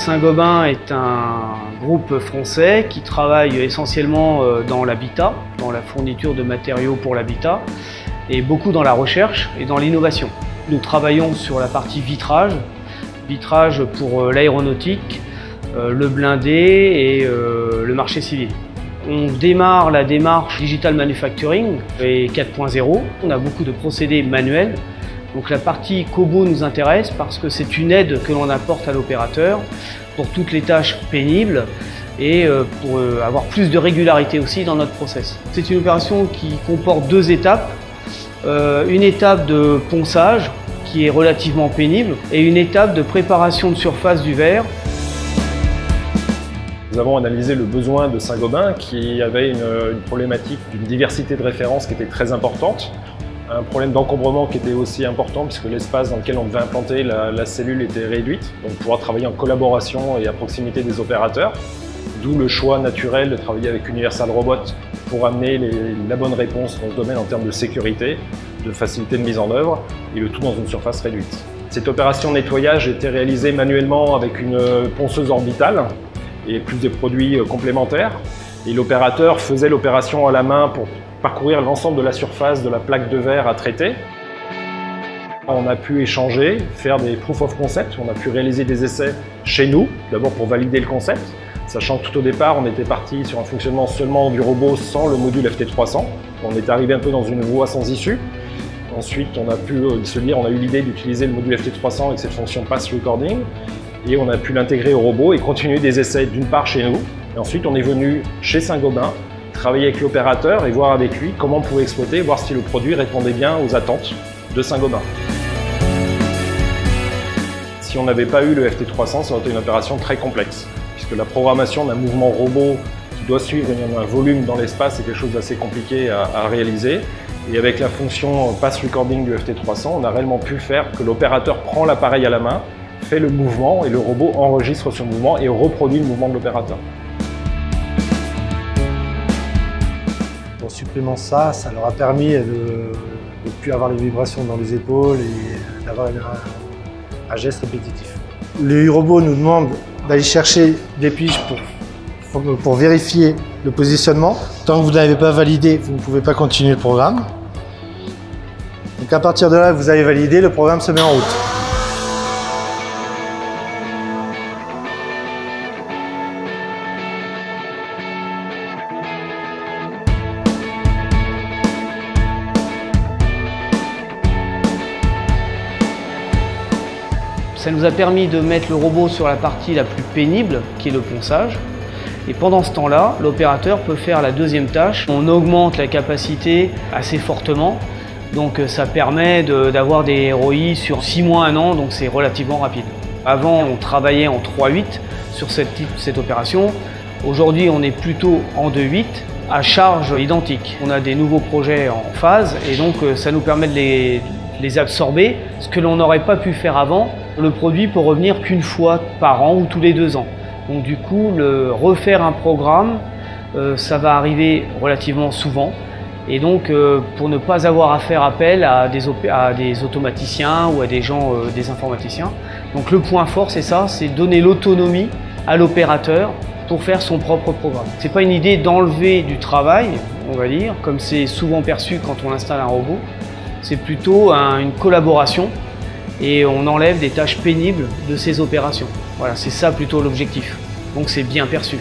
Saint-Gobain est un groupe français qui travaille essentiellement dans l'habitat, dans la fourniture de matériaux pour l'habitat et beaucoup dans la recherche et dans l'innovation. Nous travaillons sur la partie vitrage pour l'aéronautique, le blindé et le marché civil. On démarre la démarche Digital Manufacturing et 4.0. On a beaucoup de procédés manuels. Donc la partie Cobo nous intéresse parce que c'est une aide que l'on apporte à l'opérateur pour toutes les tâches pénibles et pour avoir plus de régularité aussi dans notre process. C'est une opération qui comporte deux étapes. Une étape de ponçage qui est relativement pénible et une étape de préparation de surface du verre. Nous avons analysé le besoin de Saint-Gobain qui avait une problématique d'une diversité de références qui était très importante. Un problème d'encombrement qui était aussi important puisque l'espace dans lequel on devait implanter la cellule était réduite, donc pouvoir travailler en collaboration et à proximité des opérateurs. D'où le choix naturel de travailler avec Universal Robot pour amener la bonne réponse dans ce domaine en termes de sécurité, de facilité de mise en œuvre et le tout dans une surface réduite. Cette opération nettoyage était réalisée manuellement avec une ponceuse orbitale et plus des produits complémentaires. Et l'opérateur faisait l'opération à la main pour parcourir l'ensemble de la surface de la plaque de verre à traiter. On a pu échanger, faire des proof of concept, on a pu réaliser des essais chez nous, d'abord pour valider le concept, sachant que tout au départ on était parti sur un fonctionnement seulement du robot sans le module FT300. On est arrivé un peu dans une voie sans issue. Ensuite on a pu se dire, on a eu l'idée d'utiliser le module FT300 avec cette fonction Pass Recording et on a pu l'intégrer au robot et continuer des essais d'une part chez nous. Et ensuite on est venu chez Saint-Gobain, travailler avec l'opérateur et voir avec lui comment on pouvait exploiter, voir si le produit répondait bien aux attentes de Saint-Gobain. Si on n'avait pas eu le FT300, ça aurait été une opération très complexe, puisque la programmation d'un mouvement robot qui doit suivre un volume dans l'espace est quelque chose d'assez compliqué à réaliser. Et avec la fonction Pass Recording du FT300, on a réellement pu faire que l'opérateur prend l'appareil à la main, fait le mouvement et le robot enregistre ce mouvement et reproduit le mouvement de l'opérateur. En supprimant ça, ça leur a permis de ne plus avoir les vibrations dans les épaules et d'avoir un geste répétitif. Le robot nous demande d'aller chercher des piges pour vérifier le positionnement. Tant que vous n'avez pas validé, vous ne pouvez pas continuer le programme. Donc à partir de là, vous avez validé, le programme se met en route. Ça nous a permis de mettre le robot sur la partie la plus pénible, qui est le ponçage. Et pendant ce temps-là, l'opérateur peut faire la deuxième tâche. On augmente la capacité assez fortement. Donc ça permet d'avoir des ROI sur 6 mois, 1 an, donc c'est relativement rapide. Avant, on travaillait en 3/8 sur cette opération. Aujourd'hui, on est plutôt en 2/8 à charge identique. On a des nouveaux projets en phase et donc ça nous permet de les absorber, ce que l'on n'aurait pas pu faire avant. Le produit peut revenir qu'une fois par an ou tous les 2 ans. Donc du coup, refaire un programme, ça va arriver relativement souvent. Et donc, pour ne pas avoir à faire appel à des automaticiens ou à des gens, des informaticiens. Donc le point fort, c'est ça, c'est donner l'autonomie à l'opérateur pour faire son propre programme. C'est pas une idée d'enlever du travail, on va dire, comme c'est souvent perçu quand on installe un robot. C'est plutôt une collaboration et on enlève des tâches pénibles de ces opérations. Voilà, c'est ça plutôt l'objectif. Donc c'est bien perçu.